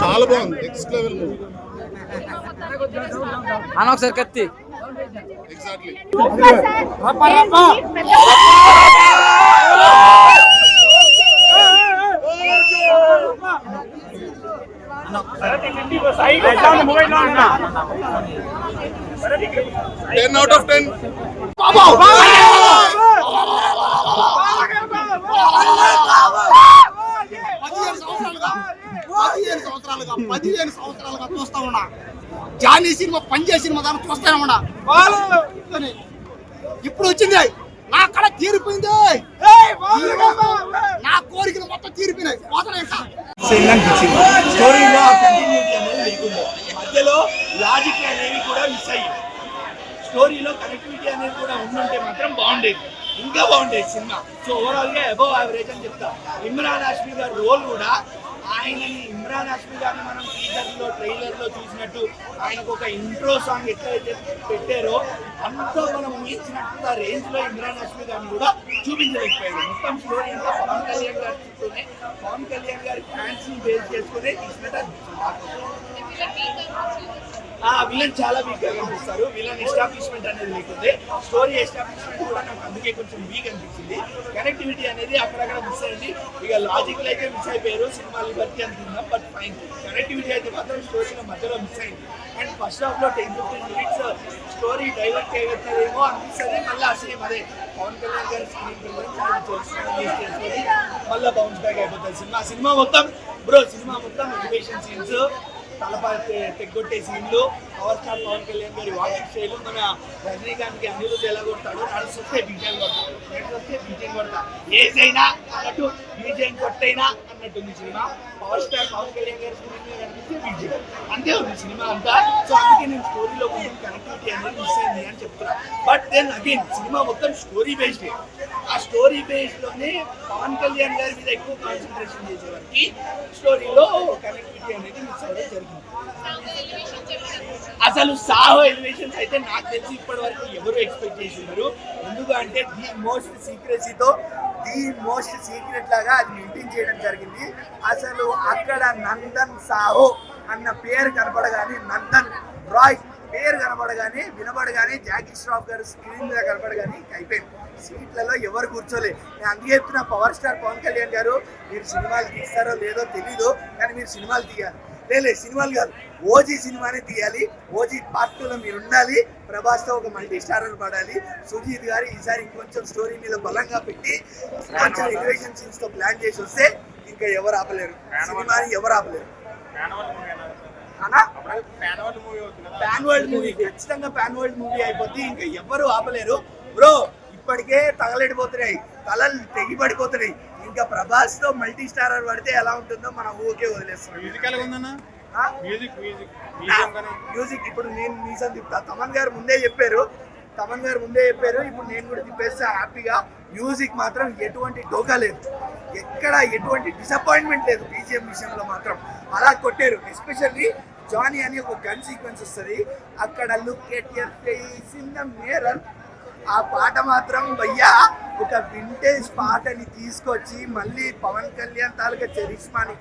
చాలా బాగుంది. Next level movie. అన్న ఒకసారి కత్తి ఎగ్జాక్ట్లీ. Ten out of 10. 15 సంవత్సరాలుగా చూస్తా ఉన్నా. జానీ సినిమా పనిచేసిన సినిమా దాన్ని చూస్తానే ఉన్నా. ఇప్పుడు వచ్చింది నా కడ తీరిపోయింది. నా కోరికలు మొత్తం తీరిపోయినాయి. స్టోరీలో ఆ కంటిన్యూటీ అనేది లేకుండా మధ్యలో లాజిక్ అనేవి కూడా మిస్ అయ్యాయి. స్టోరీలో కనెక్టివిటీ అనేది కూడా ఉండుంటే మాత్రం బాగుండేది, ఇంకా బాగుండేది సినిమా. సో ఓవరాల్ గా అబవ్ యావరేజ్ అని చెప్తా. ఇమ్రాన్ హాష్మి గారి రోల్ కూడా ఆయనని ఇమ్రాన్ హాష్మి గారిని మనం టీజర్లో ట్రైలర్లో చూసినట్టు ఆయనకు ఒక ఇంట్రో సాంగ్ ఎట్లయితే పెట్టారో అంతా మనం ఊహించినట్టు ఆ రేంజ్లో ఇమ్రాన్ హాష్మి గారిని కూడా చూపించలేకపోయాడు. మొత్తం స్టోరీ అంతా పవన్ కళ్యాణ్ గారి చుట్టూనే, పవన్ కళ్యాణ్ గారి ఫ్యాన్స్ని బేస్ చేసుకునే తీసినట్టు విలన్ చాలా వీక్ గా కనిపిస్తారు. విలన్ ఎస్టాబ్లిష్మెంట్ అనేది లేకుంటే స్టోరీ ఎస్టాబ్లిష్మెంట్ కూడా నాకు అందుకే కొంచెం వీక్ అనిపించింది. కనెక్టివిటీ అనేది అక్కడక్కడ మిస్ అయింది. ఇక లాజిక్లు అయితే మిస్ అయిపోయారు, సినిమాలు బట్టి అనుకుందాం. బట్ ఫైన్, కనెక్టివిటీ అయితే మాత్రం స్టోరీలో మధ్యలో మిస్ అయింది. అండ్ ఫస్ట్ హాఫ్ లో 10-15 minutes స్టోరీ డైవర్ట్ చేయగలుగుతారేమో అనిపిస్తుంది. మళ్ళీ సేమ్ అదే పవన్ కళ్యాణ్ గారి స్క్రీన్ చేసుకొని మళ్ళీ బౌన్స్ బ్యాక్ అయిపోతుంది సినిమా మొత్తం. బ్రో సినిమా మొత్తం ఎలివేషన్ సీన్స్, తలపై తెగ్గొట్టే సీన్లు, పవర్ స్టార్ పవన్ కళ్యాణ్ గారి వాకింగ్ స్టైల్, మన రజనీకాంత్కి అనిరుద్ధ్ ఎలా కొడతాడు, నడుస్తుంటే బీజేం కొడతాడు, నడుస్తుంటే బీజేం కొడతా, ఏదైనా అన్నట్టు బీజేం కొట్టైనా అన్నట్టుంది సినిమా. పవర్ స్టార్ పవన్ కళ్యాణ్ గారి స్క్రీన్ మీద కనిపిస్తే బీజేం అంతే ఉంది సినిమా అంతా. సో అందుకే నేను స్టోరీలో కొంచెం కనెక్టివిటీ అనేది మిస్ అయింది అని చెప్తున్నా. బట్ దెన్ అగైన్ సినిమా మొత్తం స్టోరీ బేస్డ్. ఆ స్టోరీ బేస్డ్లోనే పవన్ కళ్యాణ్ గారి మీద ఎక్కువ కాన్సన్ట్రేషన్ చేసేవారికి స్టోరీలో కనెక్టివిటీ అనేది మిస్ అవ్వడం జరిగింది. అసలు సాహో ఎలివేషన్స్ అయితే నాకు తెలిసి ఇప్పటి వరకు ఎవరు ఎక్స్పెక్ట్ చేసి ఉన్నారు. ఎందుకంటే ది మోస్ట్ సీక్రెట్ లాగా అది మెయింటైన్ చేయడం జరిగింది. అసలు అక్కడ నందన్ సాహో అన్న పేరు కనపడగానే, నందన్ రాయ్ పేరు కనపడగానే, వినపడగానే, జాకీ ష్రాఫ్ గారు స్క్రీన్ మీద కనపడగానే అయిపోయింది. సీట్లలో ఎవరు కూర్చోలే. నేను అందుకే చెప్తున్నా, పవర్ స్టార్ పవన్ కళ్యాణ్ గారు మీరు సినిమాలు తీస్తారో లేదో తెలీదు, కానీ మీరు సినిమాలు తీయాలి. లేదు సినిమాలు కాదు, ఓజీ సినిమానే తీయాలి. ఓజీ పార్ట్ 2లో మీరు ఉండాలి. ప్రభాస్తో ఒక మల్టీ స్టారర్ పడాలి. సుజీత్ గారు ఈసారి ఇంకొంచెం స్టోరీ మీద బలంగా పెట్టి కొంచెం ఎలివేషన్ సీన్స్ తో ప్లాన్ చేసి వస్తే ఇంకా ఎవరు ఆపలేరు సినిమాని, ఎవరు ఆపలేరు. పాన్ వరల్డ్ మూవీ, ఖచ్చితంగా పాన్ వరల్డ్ మూవీ అయిపోద్ది, ఇంకా ఎవరు ఆపలేరు. బ్రో ఇప్పటికే తగలెడిపోతున్నాయి, తలలు తెగిపడిపోతున్నాయి. ఇంకా ప్రభాస్ తో మల్టీ స్టారర్ పడితే ఎలా ఉంటుందో మనం ఊరికే వదిలేస్తున్నాం. మ్యూజిక్ ఇప్పుడు నేను మీసం తిప్పుతా. తమన్ గారు ముందే చెప్పారు. ఇప్పుడు నేను కూడా తిప్పేస్తా హ్యాపీగా. మ్యూజిక్ మాత్రం ఎటువంటి డోకా లేదు, ఎక్కడ ఎటువంటి డిసప్పాయింట్మెంట్ లేదు. బీజిఎం విషయంలో మాత్రం అలా కొట్టారు. ఎస్పెషల్లీ జానీ అని ఒక గన్ సీక్వెన్స్ వస్తుంది అక్కడ, look at your face in the mirror. ఆ పాట మాత్రం భయ్యా ఒక వింటేజ్ పాటని తీసుకొచ్చి మళ్ళీ పవన్ కళ్యాణ్ తాలూకా చరిష్మాని